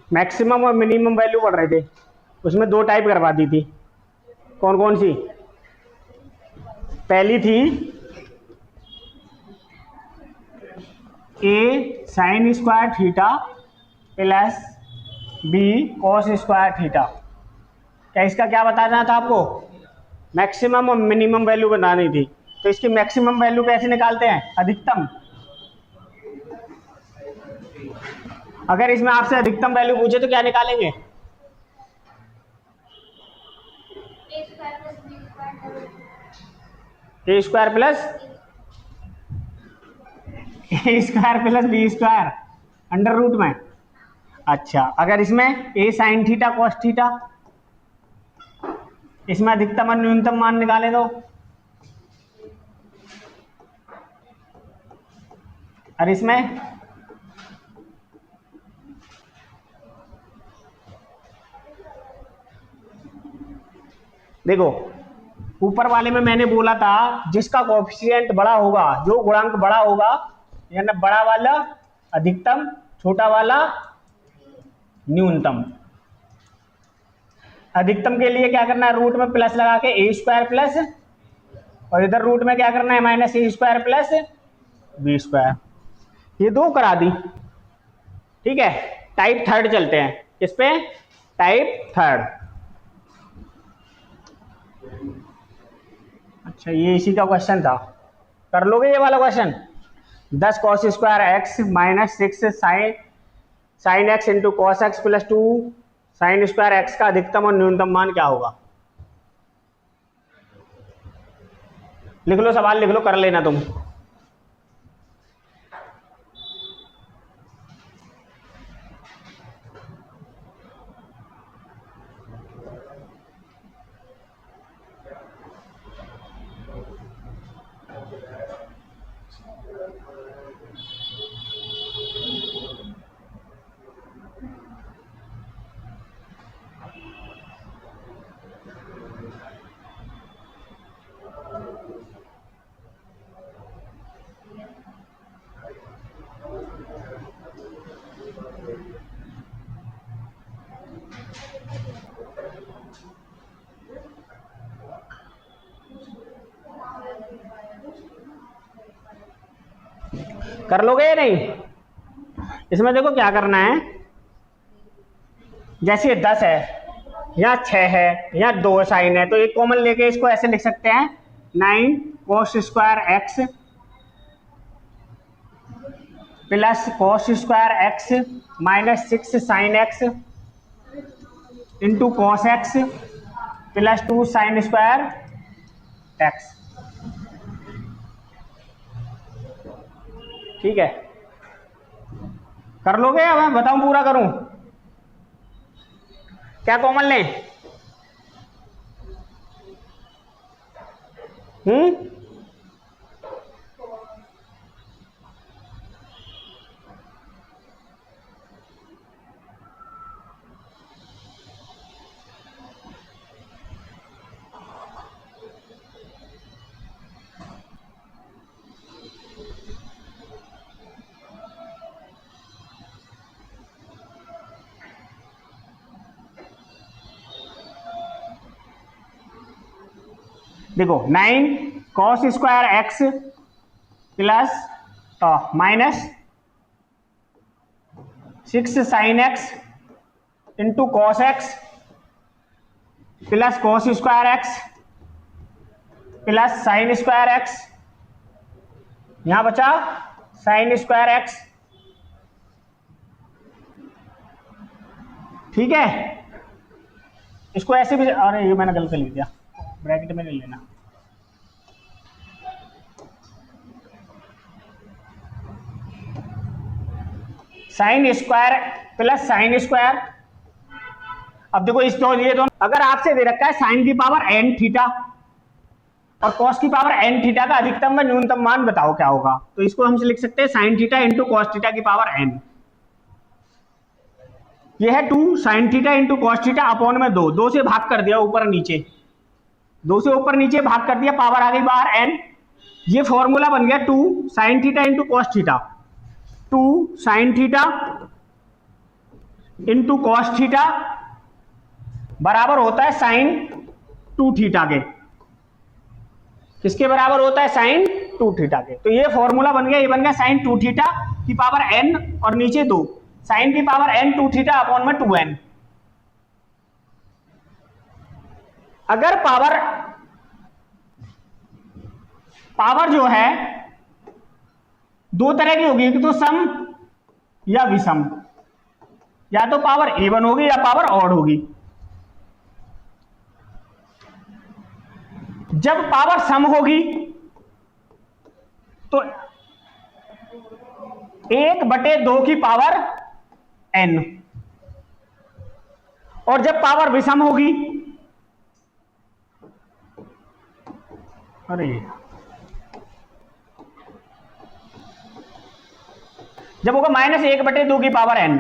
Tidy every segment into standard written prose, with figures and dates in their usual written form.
Maximum और minimum value पढ़ रहे थे, उसमें दो टाइप करवा दी थी। कौन कौन सी? पहली थी A sine square theta plus B cos square theta. क्या इसका क्या बताना था आपको? मैक्सिमम और मिनिमम वैल्यू बनानी थी। तो इसकी मैक्सिमम वैल्यू कैसे निकालते हैं? अधिकतम। अगर इसमें आपसे अधिकतम वैल्यू पूछे तो क्या निकालेंगे? A square plus B square under root में। अच्छा, अगर इसमें A sine theta cos theta, इसमें अधिकतम और न्यूनतम मान निकाले तो, और इसमें देखो, ऊपर वाले में मैंने बोला था जिसका कोएफिशिएंट बड़ा होगा, जो गुणांक बड़ा होगा, यानी बड़ा वाला अधिकतम, छोटा वाला न्यूनतम। अधिकतम के लिए क्या करना है? रूट में प्लस लगा के ए स्क्वायर प्लस, और इधर रूट में क्या करना है? माइनस ए स्क्वायर प्लस बी स्क्वायर। ये दो करा दी, ठीक है। टाइप थर्ड चलते हैं। किस पे? Type third. अच्छा, ये इसी का क्वेश्चन था, कर लोगे ये वाला question? 10 cos square x minus 6 sine x into cos x plus 2 sine square x का अधिकतम और न्यूनतम मान क्या होगा? लिख लो, सवाल लिख लो, कर लेना तुम। कर लोगे या नहीं? इसमें देखो क्या करना है, जैसे ये 10 है, यहाँ 6 है, यहाँ 2 साइन है, तो एक कॉमन लेके इसको ऐसे लिख सकते हैं 9 cos square x plus cos square x minus 6 sine x into cos x plus 2 sine square x. ठीक है, कर लोगे या मैं बताऊं पूरा करूं? क्या कॉमन लें? देखो 9 cos square x plus minus 6 sine x into cos x plus cos square x plus sine square x, यहां बचा साइन स्क्वायर एक्स। ठीक है, इसको ऐसे भी, अरे ये मैंने गलत लिख दिया, ब्रैकेट में नहीं लेना। Sine square plus sine square. अब देखो इस दो, ये दोनों, अगर आपसे दे रखा है साइन की पावर n थीटा और कॉस की पावर n थीटा का अधिकतम व न्यूनतम मान बताओ क्या होगा, तो इसको हम लिख सकते हैं sine theta into cos theta की पावर n। ये है 2 sine theta into cos theta upon में 2, 2 से भाग कर दिया ऊपर नीचे, 2 से ऊपर नीचे भाग कर दिया, पावर आ गई बाहर n। ये फॉर्मूला बन गया 2 sine theta into cos theta, 2 sine theta into cos theta बराबर होता है साइन 2 थीटा के। किसके बराबर होता है? साइन 2 थीटा के। तो ये फॉर्मूला बन गया, ये बन गया साइन 2 थीटा की पावर n और नीचे 2 साइन की पावर n 2 थीटा अपॉन में 2n। अगर पावर जो है दो तरह की होगी, एक तो सम या विषम, या तो पावर इवन होगी या पावर ऑड होगी। जब पावर सम होगी तो 1/2 की पावर n, और जब पावर विषम होगी, अरे जब होगा -1/2 की पावर n,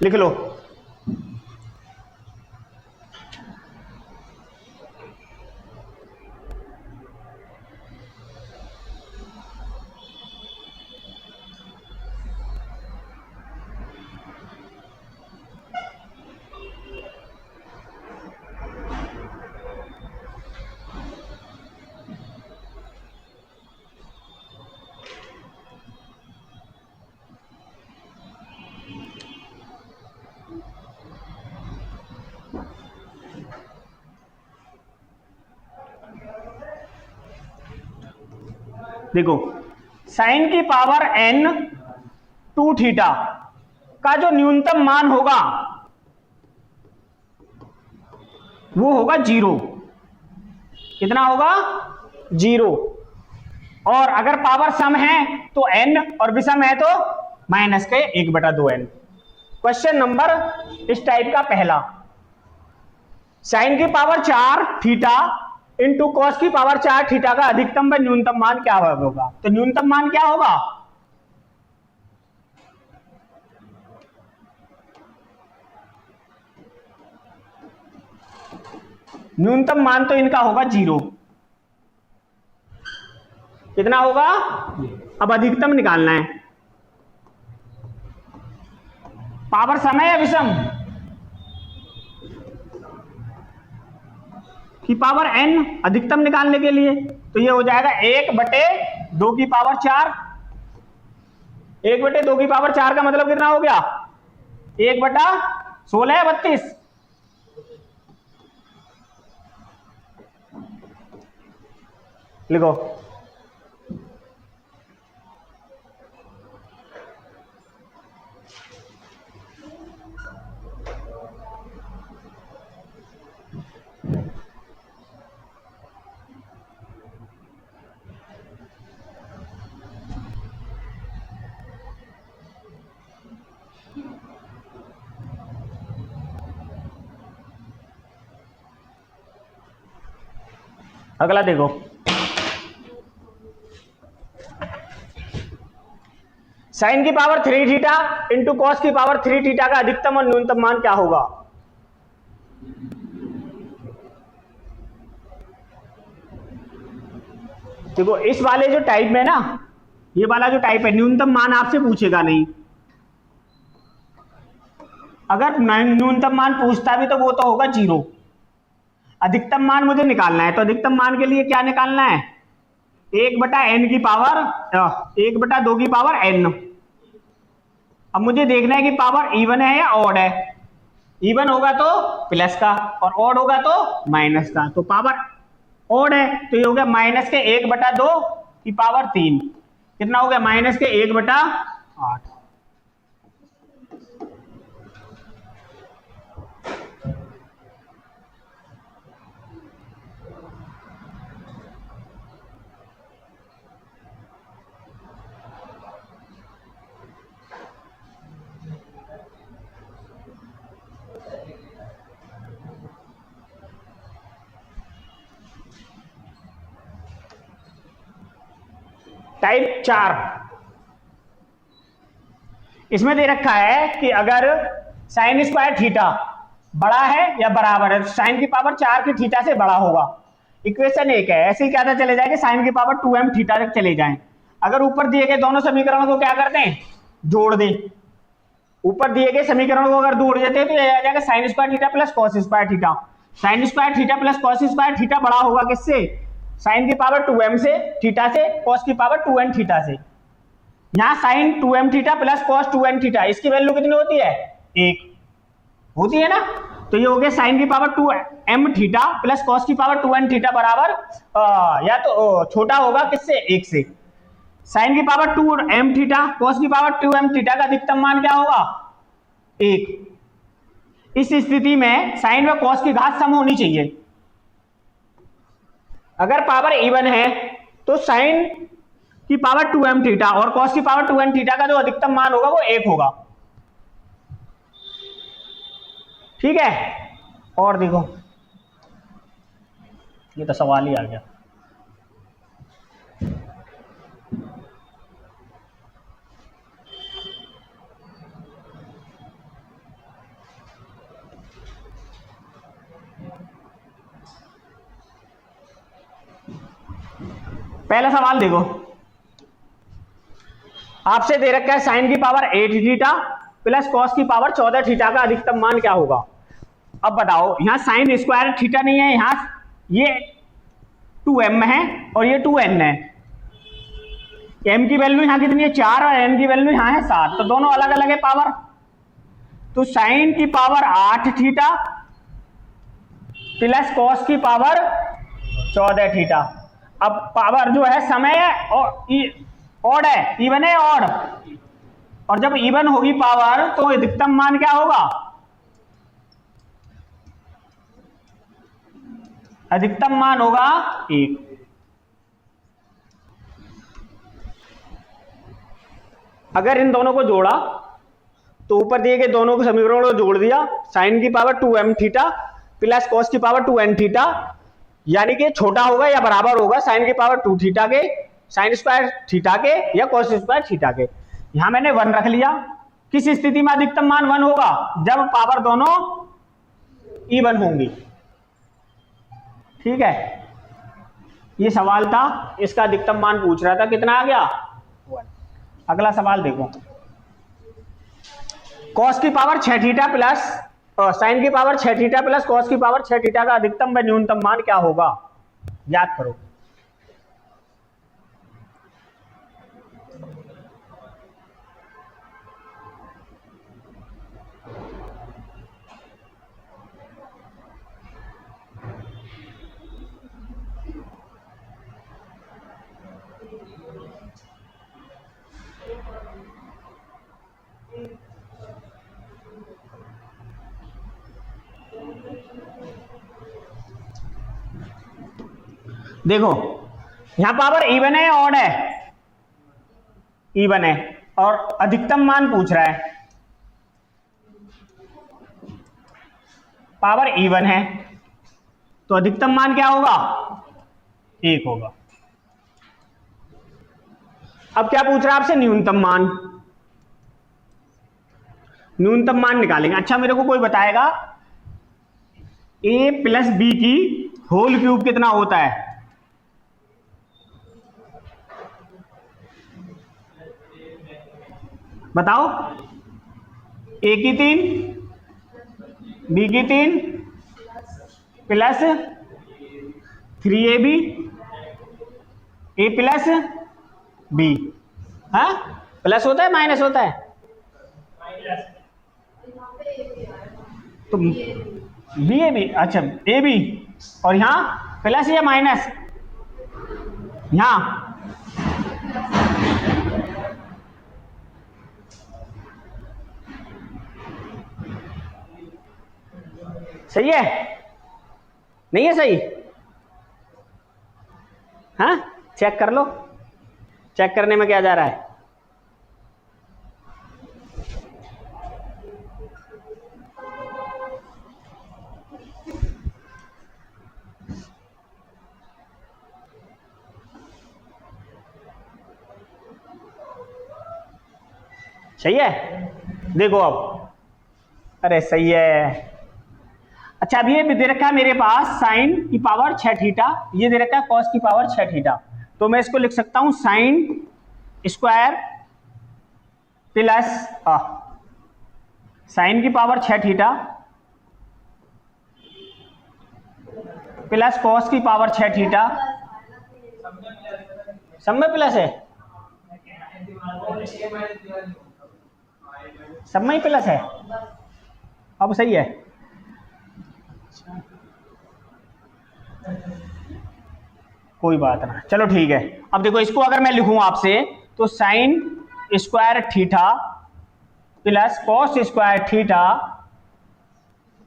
लिख लो। देखो साइन की पावर n 2 थीटा का जो न्यूनतम मान होगा वो होगा 0। कितना होगा? 0। और अगर पावर सम है तो n और विषम है तो -1/2n। क्वेश्चन नंबर इस टाइप का पहला, साइन की पावर 4 थीटा इंटू कॉस की पावर 4 थीटा का अधिकतम व न्यूनतम मान क्या होगा? तो न्यूनतम मान क्या होगा? न्यूनतम मान तो इनका होगा 0। कितना होगा? अब अधिकतम निकालना है। पावर सम है या विषम की पावर n, अधिकतम निकालने के लिए तो ये हो जाएगा 1/2 की पावर 4। 1/2 की पावर 4 का मतलब कितना हो गया? 1/16 या 32? लिखो। अगला देखो, साइन की पावर 3 थीटा इंटू कॉस की पावर 3 थीटा का अधिकतम और न्यूनतम मान क्या होगा? देखो इस वाले जो टाइप में ना, ये वाला जो टाइप है न्यूनतम मान आपसे पूछेगा नहीं। अगर न्यूनतम मान पूछता भी तो वो तो होगा 0। अधिकतम मान मुझे निकालना है, तो अधिकतम मान के लिए क्या निकालना है? 1/n की पावर 1/2 की पावर n। अब मुझे देखना है कि पावर इवन है या ऑड है। इवन होगा तो प्लस का और ऑड होगा तो माइनस का। तो पावर ऑड है तो ये हो गया -1/2 की पावर 3। कितना हो गया? -1/8। टाइप 4, इसमें दे रखा है कि अगर साइन स्क्वायर थीटा बड़ा है या बराबर है, साइन की पावर 4 की थीटा से बड़ा होगा। इक्वेशन 1 है, ऐसे ही कहता चले जाए कि साइन की पावर 2m थीटा तक चले जाएं। अगर ऊपर दिए गए दोनों समीकरणों को क्या करते हैं? जोड़ दें। ऊपर दिए गए समीकरण को अगर दूर देते हैं तो ये आ जाएगा sign square theta plus cos square theta. Sine square theta plus cos square theta बड़ा होगा किससे? साइन की पावर 2m से, थीटा से, कॉस की पावर 2n थीटा से। यहां sine 2m theta plus cos 2n theta, इसकी वैल्यू कितनी होती है? 1 होती है ना। तो ये हो गया साइन की power 2m theta plus cos की पावर 2n थीटा बराबर या तो छोटा होगा किससे? 1 से। साइन की पावर 2m थीटा कॉस की पावर 2m थीटा का अधिकतम मान क्या होगा? 1। इस स्थिति में साइन व कॉस की घात सम होनी चाहिए। अगर पावर इवन है तो साइन की पावर 2m थीटा और कॉस की पावर 2n थीटा का जो अधिकतम मान होगा वो 1 होगा। ठीक है। और देखो, ये तो सवाल ही आ गया। पहला सवाल देखो, आपसे दे रखा है साइन की पावर 8 थीटा प्लस कॉस की पावर 14 थीटा का अधिकतम मान क्या होगा। अब बताओ, यहां साइन स्क्वायर थीटा नहीं है, यहां ये 2m है और ये 2n है। m की वैल्यू यहां कितनी है? 4 और n की वैल्यू यहां है 7, तो दोनों अलग अलग है पावर। तो साइन की पावर 8 थीटा प्लस कॉस की पावर 14 थीटा। अब पावर जो है समय है और ऑड है, इवन है ऑड, और जब इवन होगी पावर तो अधिकतम मान क्या होगा? अधिकतम मान होगा 1। अगर इन दोनों को जोड़ा तो ऊपर दिए गए दोनों के समीकरणों को जोड़ दिया, साइन की power 2m theta plus cos की पावर 2n थीटा, यानी कि छोटा होगा या बराबर होगा साइन की पावर 2 थीटा के, साइन स्क्वायर थीटा के या कॉस स्क्वायर थीटा के। यहां मैंने 1 रख लिया। किस स्थिति में अधिकतम मान 1 होगा? जब पावर दोनों इवन होंगी। ठीक है, ये सवाल था, इसका अधिकतम मान पूछ रहा था, कितना आ गया? 1। अगला सवाल देखो, कॉस की पावर 6 थीटा प्लस साइन की पावर 6 थीटा प्लस कॉस की पावर 6 थीटा का अधिकतम व न्यूनतम मान क्या होगा? याद करो। देखो, यहां पावर इवन है ऑड है? इवन है और अधिकतम मान पूछ रहा है। पावर इवन है तो अधिकतम मान क्या होगा? 1 होगा। अब क्या पूछ रहा है आपसे? न्यूनतम मान। न्यूनतम मान निकालेंगे। अच्छा, मेरे को कोई बताएगा a प्लस बी की होल क्यूब कितना होता है? बताओ। a की 3, b की 3 plus 3ab, a plus b। हाँ, प्लस होता है माइनस होता है? तो बी ए बी, अच्छा ए बी, और यहां प्लस या माइनस? यहां सही है? नहीं है सही? हाँ, चेक कर लो। चेक करने में क्या जा रहा है? सही है? देखो अब, अरे सही है। अच्छा, अब ये दे रखा है मेरे पास साइन की पावर 6 थीटा, ये दे रखा है कॉस की पावर 6 थीटा, तो मैं इसको लिख सकता हूं साइन स्क्वायर प्लस साइन की पावर 6 थीटा प्लस कॉस की पावर 6 थीटा, सब में प्लस है, सब में ही प्लस है, अब सही है। कोई बात ना, चलो ठीक है। अब देखो इसको अगर मैं लिखूं आपसे तो sine square theta plus cos square theta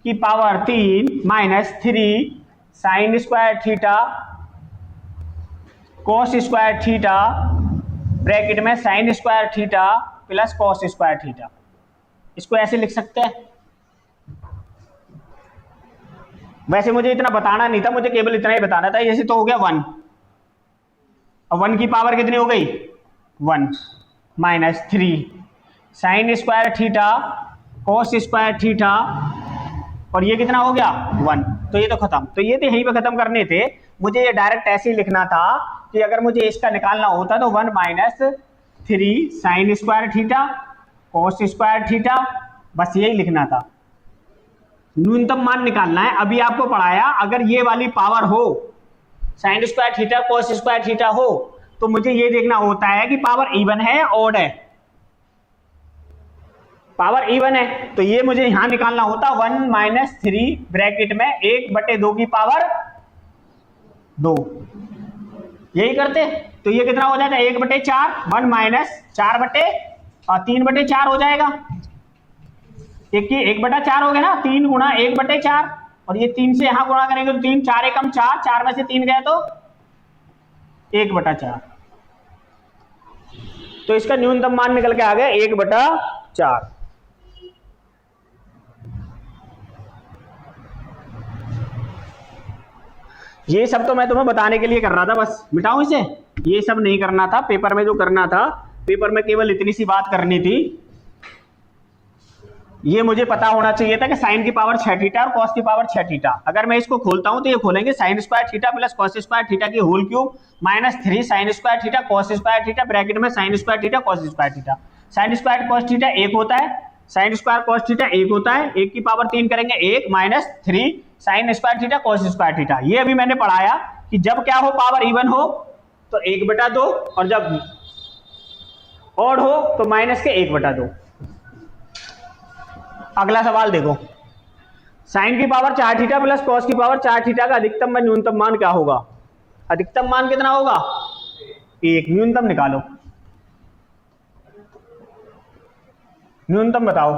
की power 3 minus 3 sine square theta cos square theta bracket में sine square theta plus cos square theta. इसको ऐसे लिख सकते हैं। वैसे मुझे इतना बताना नहीं था, मुझे केवल इतना ही बताना था। जैसे तो हो गया 1, और 1 की पावर कितनी हो गई 1 minus 3 sine square theta cos square theta, और ये कितना हो गया 1। तो ये तो खत्म। तो ये तो यहीं पे खत्म करने थे। मुझे ये डायरेक्ट ऐसे ही लिखना था कि अगर मुझे इसका निकालना होता तो 1 minus 3 sine square theta cos square theta, बस यही लिखना था। न्यूनतम मान निकालना है। अभी आपको पढ़ाया अगर ये वाली पावर हो sign square theta cos square theta हो तो मुझे ये देखना होता है कि पावर इवन है ऑड है। पावर इवन है तो ये मुझे यहां निकालना होता 1 माइनस 3 ब्रैकेट में 1/2 की पावर 2, यही करते। तो ये कितना हो जाता है 1/4, 1 माइनस 3/4 हो जाएगा। 1/4 हो गया ना, 3 गुणा 1/4, और ये 3 से यहां गुणा करेंगे तो 3, 4 एकम 4, 4 में से 3 गए तो 1/4। तो इसका न्यूनतम मान निकल के आ गया 1/4। ये सब तो मैं तुम्हें बताने के लिए कर रहा था, बस मिटाऊं इसे। ये सब नहीं करना था पेपर में, जो करना था पेपर में केवल इतनी सी बात करनी थी। ये मुझे पता होना चाहिए था कि साइन की पावर 6 थीटा और कॉस की पावर 6 थीटा। अगर मैं इसको खोलता हूं तो ये खोलेंगे sine square theta plus cos square theta की whole cube minus 3 sine square theta cos square theta bracket में sine square theta cos square theta. Sine square cos theta 1 होता है, साइन स्क्वायर कॉस थीटा 1 होता है, 1 की power 3 करेंगे 1 minus 3 sine square theta cos square theta. ये अभी मैंने पढ़ाया कि जब क्या हो पावर इवन हो तो 1/2, और जब ऑड हो तो माइनस के 1/2। अगला सवाल देखो, साइन की पावर 4 थीटा प्लस कॉस की पावर 4 थीटा का अधिकतम व न्यूनतम मान क्या होगा? अधिकतम मान कितना होगा 1, न्यूनतम निकालो, न्यूनतम बताओ।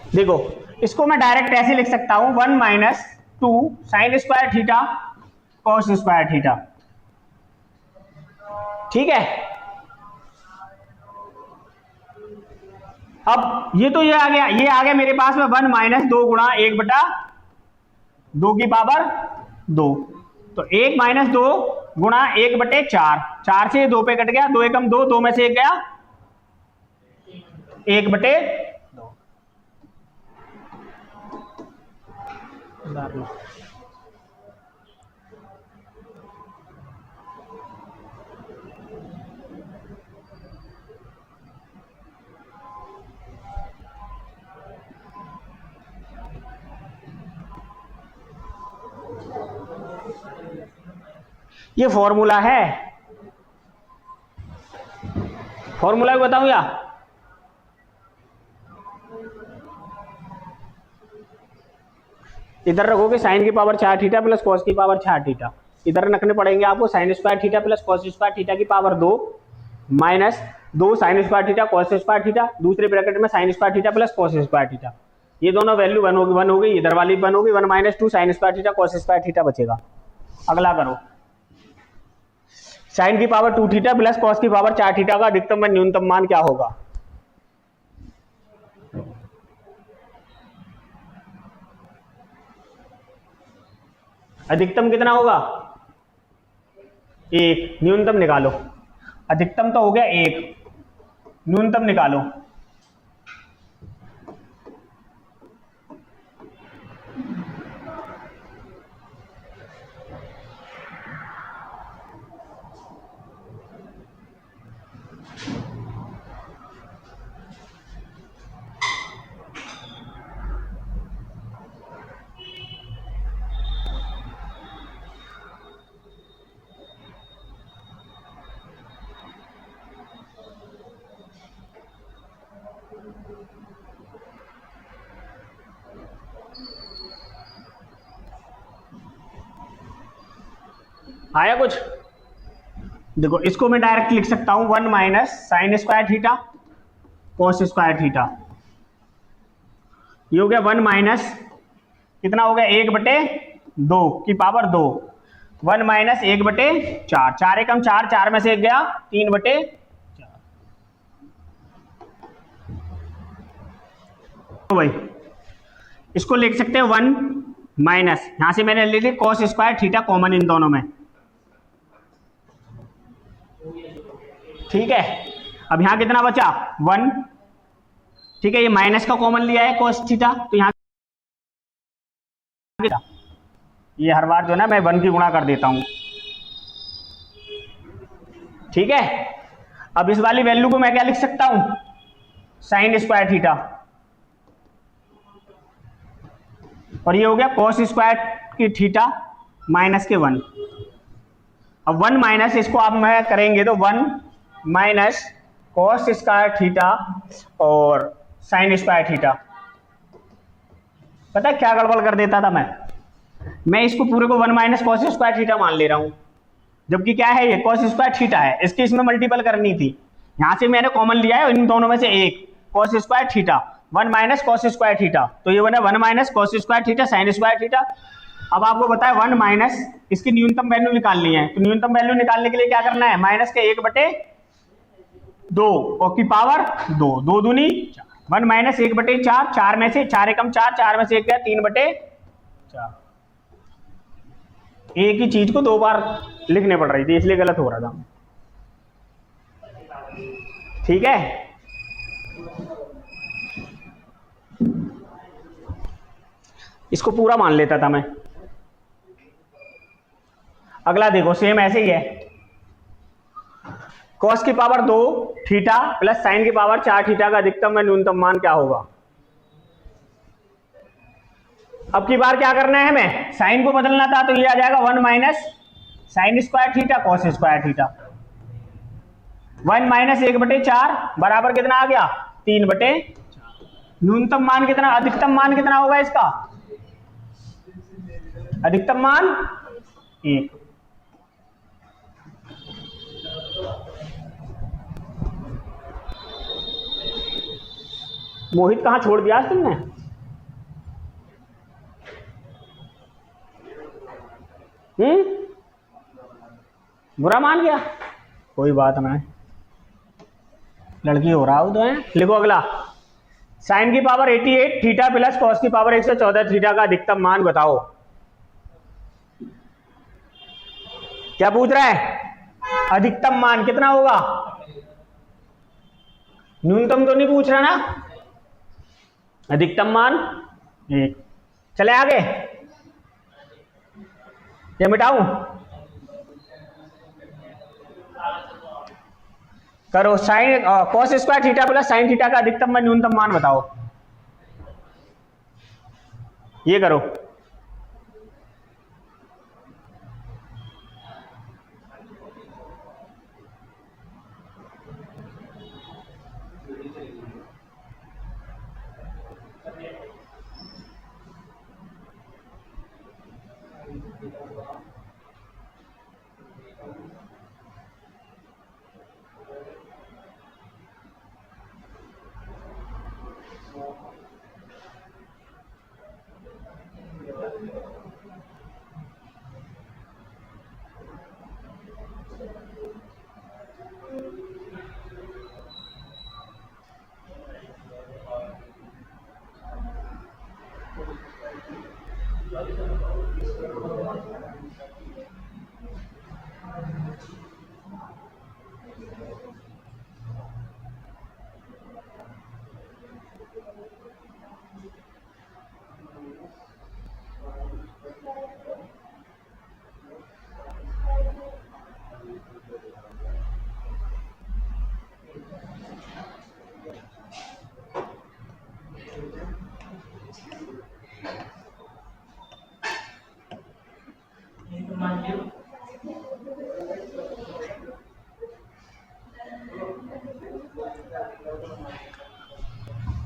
देखो इसको मैं डायरेक्ट ऐसे लिख सकता हूं 1 minus 2 sine square theta cos square theta, ठीक है। अब ये तो ये आ गया मेरे पास में 1 माइनस 2 गुणा 1/2 की पावर 2। तो 1 माइनस 2 गुणा 1/4, 4 से 2 पे कट गया, 2 एकम 2, 2 में से 1 गया 1/2। ये फॉर्मूला है, फॉर्मूला भी बताऊं या इधर रखोगे साइन की पावर 4 थीटा प्लस कॉस की पावर 4 थीटा, इधर रखने पड़ेंगे आपको sine square theta plus cos square theta की power 2 minus 2 sine square theta cos square theta, दूसरे ब्रैकेट में sine square theta plus cos square theta. ये दोनों वैल्यू 1 हो गई, इधर वाली 1 होगी, 1 minus 2 sine square theta cos square theta बचेगा। अगला करो, साइन की पावर 2 थीटा प्लस कॉस की पावर 4 थीटा का अधिकतम व न्यूनतम मान क्या होगा? अधिकतम कितना होगा 1, न्यूनतम निकालो। अधिकतम तो हो गया 1, न्यूनतम निकालो। आया कुछ? देखो इसको मैं डायरेक्ट लिख सकता हूं 1 minus sign square theta cos square theta. ये हो गया 1 माइनस कितना हो गया 1/2 की पावर 2, 1 माइनस 1/4, 4 एकम 4, 4 में से 1 गया 3/4। तो भाई इसको लिख सकते हैं 1 माइनस, यहां से मैंने ले ली कॉस स्क्वायर थीटा कॉमन इन दोनों में, ठीक है। अब यहां कितना बचा 1, ठीक है। ये माइनस का कॉमन लिया है कॉस थीटा, तो यहां ये हर बार जो है ना मैं 1 की गुणा कर देता हूं, ठीक है। अब इस वाली वैल्यू को मैं क्या लिख सकता हूं साइन स्क्वायर थीटा, और ये हो गया कॉस स्क्वायर की थीटा माइनस के 1। अब 1 माइनस इसको आप मैं करेंगे तो 1 माइनस कॉस स्क्वायर थीटा और साइन स्क्वायर थीटा। पता है क्या गड़बड़ कर देता था मैं इसको पूरे को 1 माइनस कॉस स्क्वायर थीटा मान ले रहा हूं, जबकि क्या है ये कॉस स्क्वायर थीटा है, इसकी इसमें मल्टीपल करनी थी। यहां से मैंने कॉमन लिया है इन दोनों में से एक cos square theta 1 minus cos square theta, तो ये बना 1 minus cos square theta sine square theta. अब आपको बताया 1 माइनस इसकी न्यूनतम वैल्यू निकालनी है, तो न्यूनतम वैल्यू निकालने के लिए क्या करना है माइनस के 1/2 और की पावर 2, 2 दूनी 1 माइनस 1/4, 4 में से 4 एकम 4, 4 में से 1 गया 3/4। एक ही चीज को 2 बार लिखने पड़ रही थी इसलिए गलत हो रहा था, ठीक है। इसको पूरा मान लेता था मैं। अगला देखो सेम ऐसे ही है, कॉस की पावर 2 थीटा प्लस साइन की पावर 4 थीटा का अधिकतम व न्यूनतम मान क्या होगा। अब की बार क्या करना है हमें साइन को बदलना था, तो ये आ जाएगा 1 minus sign square theta cos square theta. 1 minus 1/4 बराबर कितना आ गया 3/4। न्यूनतम मान कितना, अधिकतम मान कितना होगा इसका, अधिकतम मान 1। मोहित कहां छोड़ दिया आज तुमने? बुरा मान गया, कोई बात नहीं, लड़की हो रहा हो तो है। लिखो अगला, साइन की पावर 88 थीटा प्लस कॉस की पावर 114 थीटा का अधिकतम मान बताओ। क्या पूछ रहा है, अधिकतम मान कितना होगा, न्यूनतम तो नहीं पूछ रहा ना, अधिकतम मान 1। चले आगे, ये मिटाऊं, करो sine cos square theta plus sine theta का अधिकतम व न्यूनतम मान बताओ, ये करो।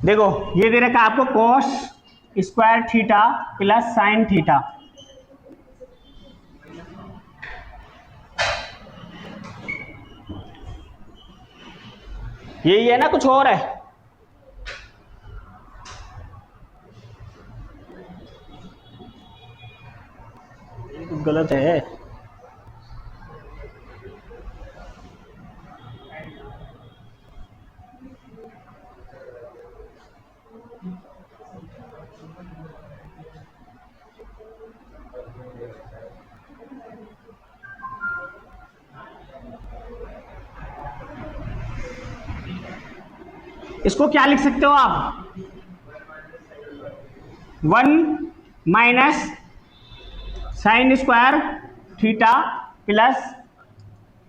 देखो ये दे रखा आपको cos square theta plus sine theta, यही है ना, कुछ और है? गलत है। इसको क्या लिख सकते हो आप? 1 minus sign square theta plus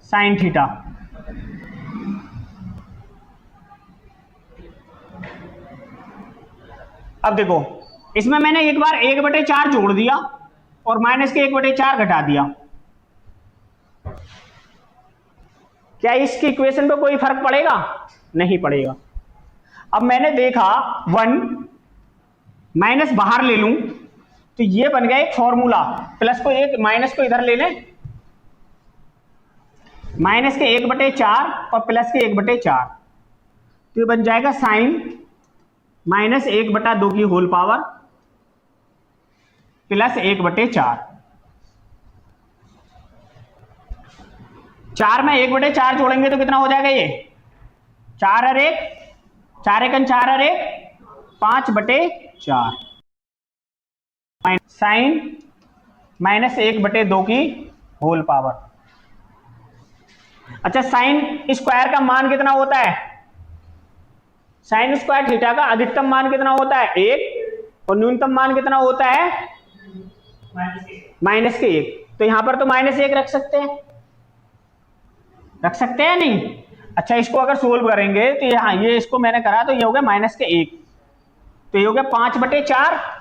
sine theta. अब देखो, इसमें मैंने एक बार 1/4 जोड़ दिया और माइनस के 1/4 घटा दिया। क्या इसकी इक्वेशन पे कोई फर्क पड़ेगा? नहीं पड़ेगा। अब मैंने देखा 1 माइनस बाहर ले लूं तो ये बन गया एक फॉर्मूला, प्लस को एक माइनस को इधर ले लें, माइनस के 1/4 और प्लस के 1/4, तो ये बन जाएगा साइन माइनस 1/2 की होल पावर प्लस 1/4। 4 में 1/4 जोड़ेंगे तो कितना हो जाएगा? ये 4 और 1, 4 एकन 4 और 1, 5/4 साइन माइनस 1/2 की होल पावर। अच्छा, साइन स्क्वायर का मान कितना होता है? साइन स्क्वायर थीटा का अधिकतम मान कितना होता है? 1, और न्यूनतम मान कितना होता है? माइनस के 1। तो यहां पर तो -1 रख सकते हैं, रख सकते हैं नहीं? अच्छा, इसको अगर सोल्व करेंगे तो यहाँ ये इसको मैंने करा तो ये हो गया -1, तो ये हो गया 5/4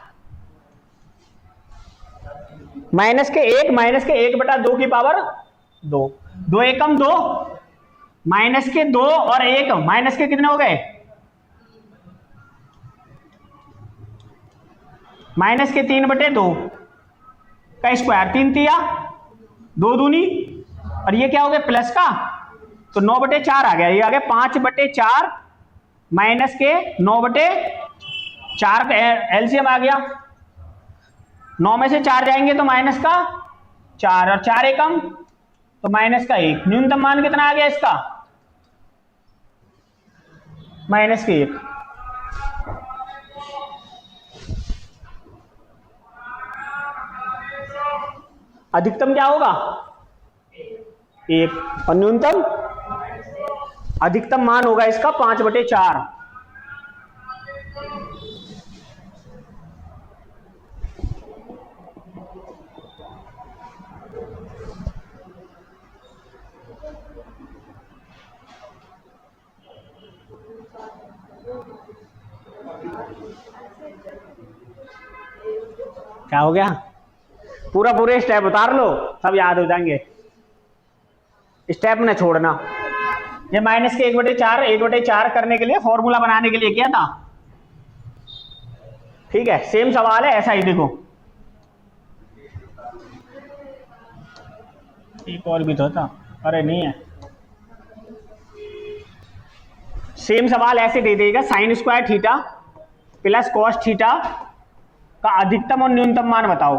माइनस के 1/2 की पावर 2, 2 एकम 2, माइनस के 2 और 1 माइनस के कितने हो गए? माइनस के 3/2 का स्क्वायर, 3 तिया 2 दूनी, और ये क्या हो गया? प्लस का, तो 9/4 आ गया। ये आ गया 5/4 माइनस के 9/4 का एलसीएम आ गया। 9 में से 4 जाएंगे तो माइनस का 4, और 4 एकम तो माइनस का 1। न्यूनतम मान कितना आ गया इसका? माइनस के 1। अधिकतम क्या होगा? 1, और न्यूनतम? अधिकतम मान होगा इसका 5/4। क्या हो गया? पूरे स्टेप उतार लो, सब याद हो जाएंगे। स्टेप न छोड़ना। ये माइनस के 1/4 करने के लिए, फॉर्मूला बनाने के लिए किया था। ठीक है, सेम सवाल है, ऐसा ही देखो। एक और भी तो था, अरे नहीं है। सेम सवाल ऐसे दे देगा, sign square theta plus cos theta का अधिकतम और न्यूनतम मान बताओ।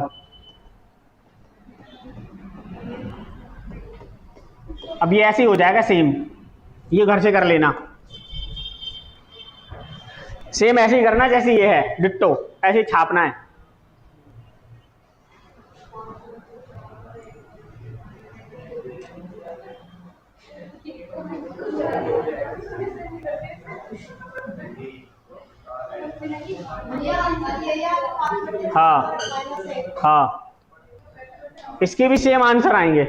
अब ये ऐसे ही हो जाएगा सेम, ये घर से कर लेना। सेम ऐसे ही करना जैसे ये है, डिट्टो ऐसे ही छापना है। हाँ हाँ, इसके भी सेम आंसर आएंगे।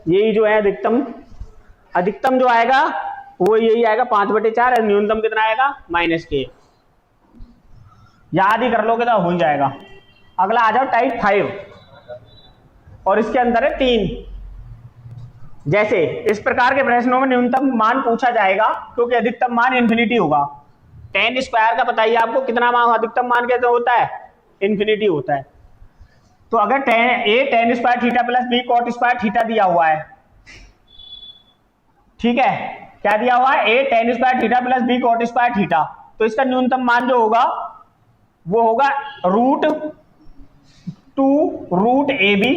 यही जो है अधिकतम जो आएगा वो यही आएगा 5/4, और न्यूनतम कितना आएगा? माइनस के। याद ही कर लोगे तो हो जाएगा। अगला आ जाओ टाइप 5, और इसके अंदर है 3। जैसे इस प्रकार के प्रश्नों में न्यूनतम मान पूछा जाएगा क्योंकि अधिकतम मान इन्फिनिटी होगा। tan स्क्वायर का बताइए आपको कितना मान, अधिकतम मान कैसे होता है? इन्फिनिटी होता है। तो अगर tan square theta plus b cot square theta दिया हुआ है, ठीक है, क्या दिया हुआ है, A tan square theta plus B cot square theta. तो इसका न्यूनतम मान जो होगा वो होगा रूट 2 रूट ए बी।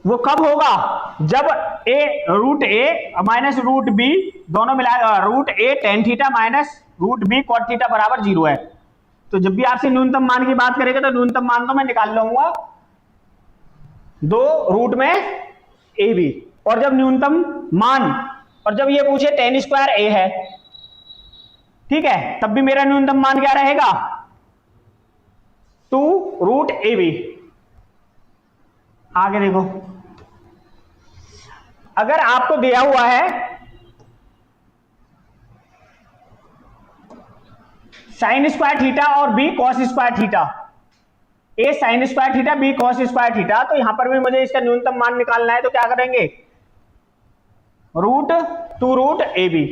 वो कब होगा, जब A root A minus root B दोनों मिला, root A tan theta minus root B cot theta बराबर 0 है। तो जब भी आपसे न्यूनतम मान की बात करेगा तो न्यूनतम मान तो मैं निकाल लूंगा 2 रूट में ए बी, और जब न्यूनतम मान, और जब ये पूछे टेन स्क्वायर ए है, ठीक है, तब भी मेरा न्यूनतम मान क्या रहेगा 2 रूट ए बी। आगे देखो, अगर आपको दिया हुआ है साइन स्क्वायर थीटा और B cos square theta, A sine square theta B cos square theta, तो यहां पर भी मुझे इसका न्यूनतम मान निकालना है। तो क्या करेंगे, रूट 2 रूट ए बी।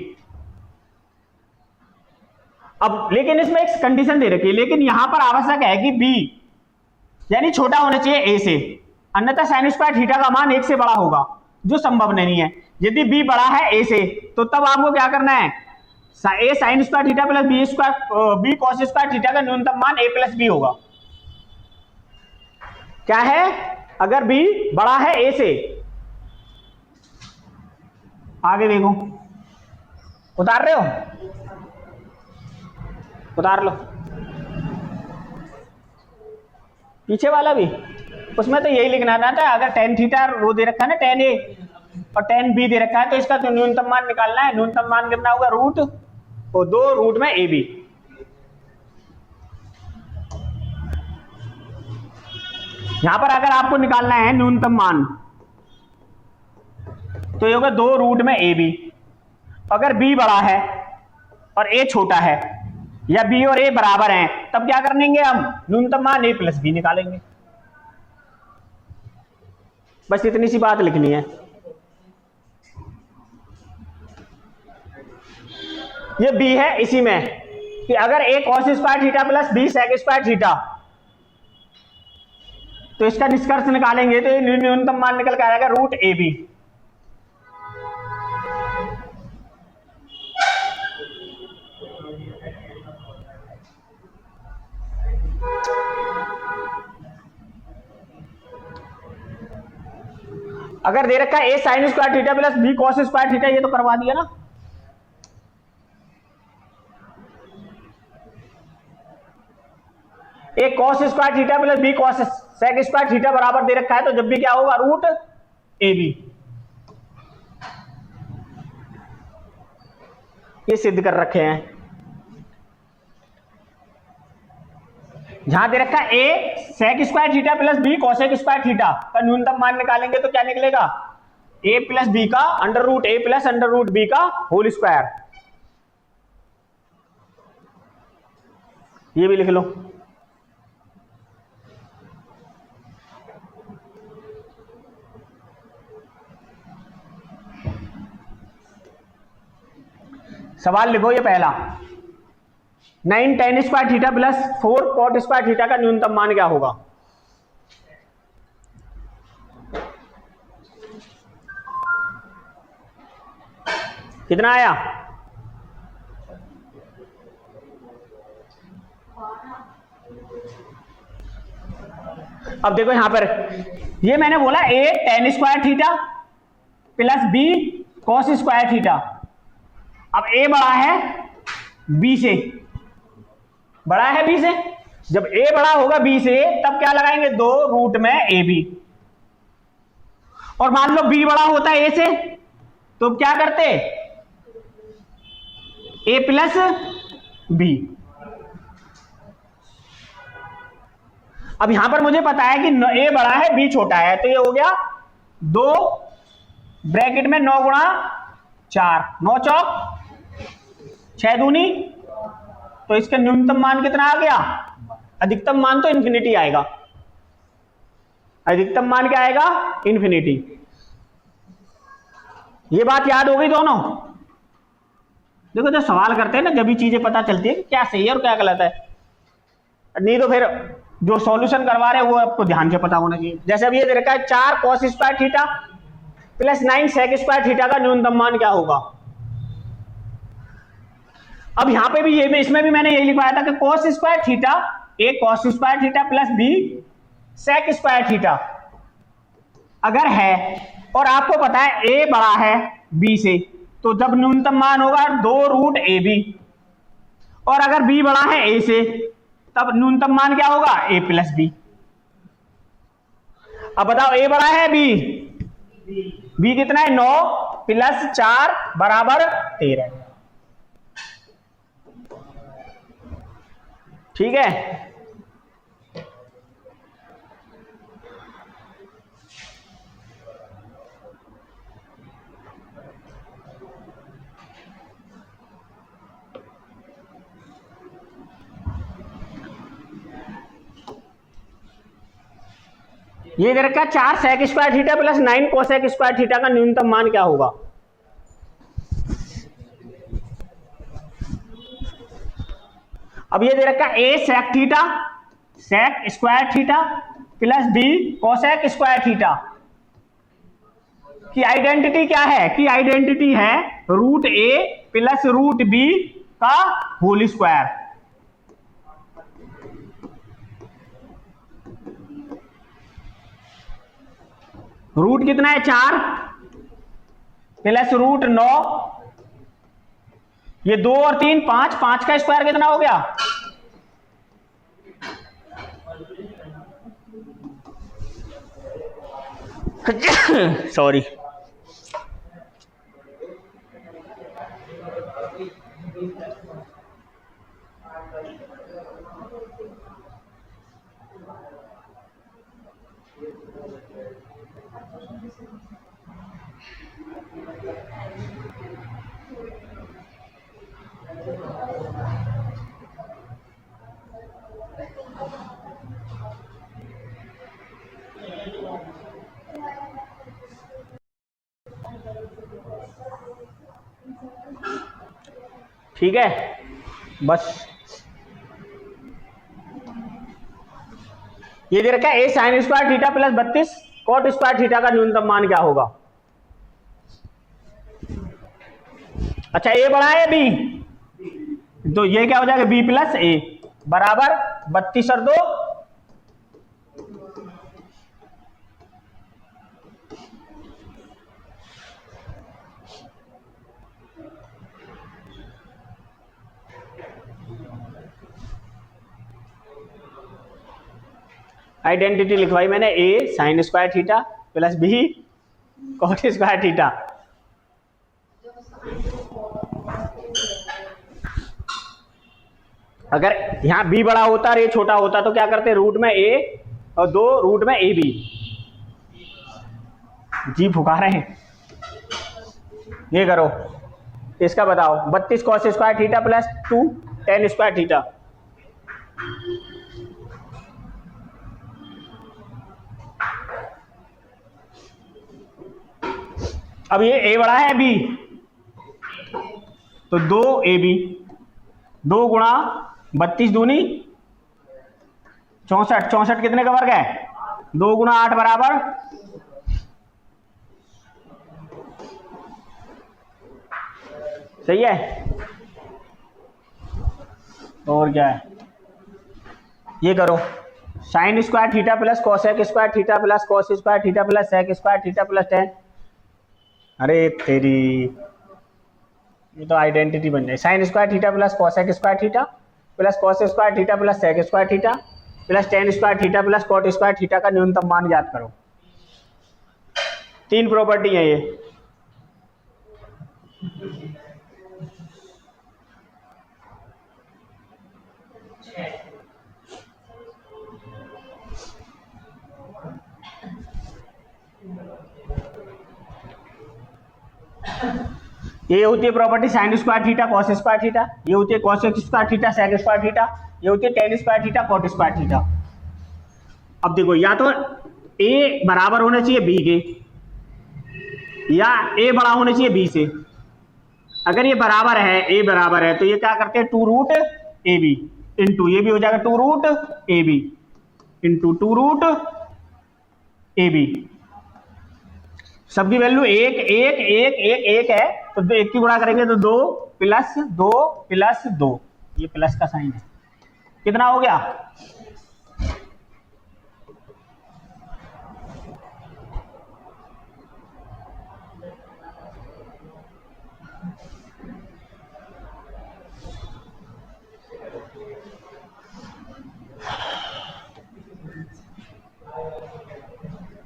अब लेकिन इसमें एक कंडीशन दे रखी है, लेकिन यहां पर आवश्यक है कि बी यानी छोटा होना चाहिए ए से, अन्यथा साइन स्क्वायर थीटा का मान 1 से बड़ा होगा, जो संभव नहीं है। यदि बी बड़ा है ए से तो तब आपको क्या करना है, A sine square theta plus B square B cos square theta का न्यूनतम मान ए प्लस बी होगा। क्या है, अगर बी बड़ा है ए से। आगे देखो, उतार रहे हो, उतार लो पीछे वाला भी, उसमें तो यही लिखना था। अगर टेन थीटा वो दे रखा है ना टेन ए और टेन बी दे रखा है, तो इसका तो न्यूनतम मान निकालना है। न्यूनतम मान कितना होगा, रूट और 2 रूट में ए बी। यहां पर अगर आपको निकालना है न्यूनतम मान तो ये होगा 2 रूट में ए बी। अगर बी बड़ा है और ए छोटा है, या बी और ए बराबर हैं, तब क्या करेंगे हम, न्यूनतम मान ए प्लस बी निकालेंगे। बस इतनी सी बात लिखनी है। ये बी है, इसी में कि अगर A cos square theta plus B sec square theta, तो इसका निष्कर्ष निकालेंगे तो ये न्यूनतम मान निकल के आएगा रूट ए बी। अगर दे रखा है A sine square theta plus B cos square theta, ये तो करवा दिया ना। A cos square theta plus B cos sec square theta बराबर दे रखा है, तो जब भी क्या होगा, रूट ए बी। ये सिद्ध कर रखे हैं। जहां दे रखा है A sec square theta plus B cosec square theta का न्यूनतम मान निकालेंगे तो क्या निकलेगा, ए प्लस बी का under root A plus under root B का होल स्क्वायर। ये भी लिख लो। सवाल लिखो, ये पहला 9 tan square theta plus 4 cot square theta का न्यूनतम मान क्या होगा। कितना आया, अब देखो यहां पर ये मैंने बोला A tan square theta plus B cos square theta. अब ए बड़ा है बी से, बड़ा है बी से, जब ए बड़ा होगा बी से तब क्या लगाएंगे, 2 रूट में ए बी। और मान लो बी बड़ा होता है ए से, तो क्या करते, ए प्लस बी। अब यहां पर मुझे पता है कि ए बड़ा है बी छोटा है, तो ये हो गया 2 ब्रैकेट में 9 गुणा 4, 9 चौक 6 दूनी, तो इसका न्यूनतम मान कितना आ गया, अधिकतम मान तो इन्फिनिटी आएगा। अधिकतम मान क्या आएगा, इन्फिनिटी। ये बात याद हो गई दोनों। देखो जब सवाल करते हैं ना, जब भी चीजें पता चलती है कि क्या सही है और क्या गलत है, नहीं तो फिर जो सॉल्यूशन करवा रहे हैं वो आपको ध्यान से पता होना चाहिए। जैसे अब ये दे रखा है 4 cos square theta plus 9 sec square theta का न्यूनतम मान क्या होगा। अब यहां पे भी ये इसमें भी मैंने यही लिखवाया था कि cos square theta A cos square theta plus B sec square theta अगर है और आपको पता है ए बड़ा है बी से, तो जब न्यूनतम मान होगा 2 रूट ए बी, और अगर बी बड़ा है ए से तब न्यूनतम मान क्या होगा ए प्लस बी। अब बताओ ए बड़ा है बी कितना है 9 प्लस 4 बराबर 13। ठीक है, ये दे रखा 4 sec square theta plus 9 cosec square theta का न्यूनतम मान क्या होगा। अब ये दे रखा A sec theta sec square theta plus B cosec square theta की आइडेंटिटी क्या है, की आइडेंटिटी है root A plus root B का होल स्क्वायर। रूट कितना है 4 प्लस रूट 9, ये 2 और 3 5, 5 का स्क्वायर कितना हो गया सॉरी ठीक है बस। ये दे रखा है A sine square theta plus 32 cot square theta का न्यूनतम मान क्या होगा। अच्छा ए बड़ा है बी, तो ये क्या हो जाएगा बी प्लस ए बराबर 32 और 2 आइडेंटिटी लिखवाई मैंने A sine square theta plus B cot square theta. अगर यहां बी बड़ा होता और ए छोटा होता तो क्या करते, रूट में ए और 2 रूट में ए बी। जी फुका रहे हैं, ये करो इसका बताओ 32 cos square theta plus 2 ten square theta. अब ये ए बड़ा है बी, तो 2 ए बी 2 गुणा 32 दूनी 64, 64 कितने का वर्ग है 2 गुणा 8 बराबर सही है। और क्या है, ये करो sine square theta plus cosec square theta plus cos square theta plus sec square theta plus tan. अरे तेरी, ये तो आइडेंटिटी बन जाए। Sine square theta plus cosec square theta plus cos square theta plus sec square theta plus tan square theta plus cot square theta का न्यूनतम मान याद करो। 3 प्रॉपर्टी है ये। ये होती है property sine square theta cos square theta, ये होती है cos square theta sec square theta, ये होती है tan square theta cot square theta. अब देखो या तो ए बराबर होना चाहिए बी के या ए बड़ा होना चाहिए बी से। अगर ये बराबर है ए बराबर है तो ये क्या करते हैं 2 रूट ए बी इंटू ये भी हो जाएगा 2 root a b into 2 root a b. सबकी वैल्यू एक एक एक एक एक है, तो दो एक की गुणा करेंगे तो 2 प्लस 2 प्लस 2, ये प्लस का साइन है। कितना हो गया?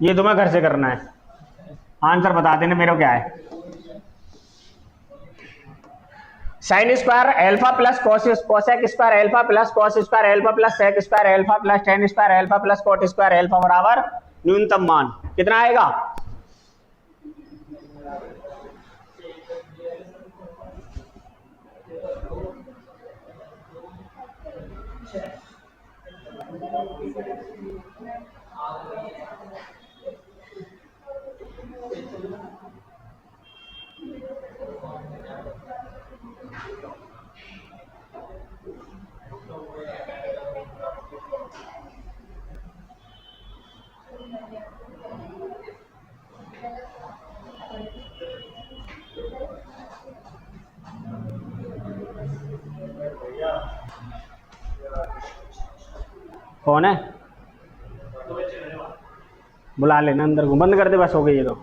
ये तुम्हें घर से करना है, आंसर बता देना मेरे को क्या है। Sine square alpha plus cosec square alpha plus cos square alpha plus sec square alpha plus tan square alpha plus cot square alpha बराबर न्यूनतम मान कितना आएगा? कौन है? बुला लेना अंदर को, बंद कर दे बस, हो गई ये तो।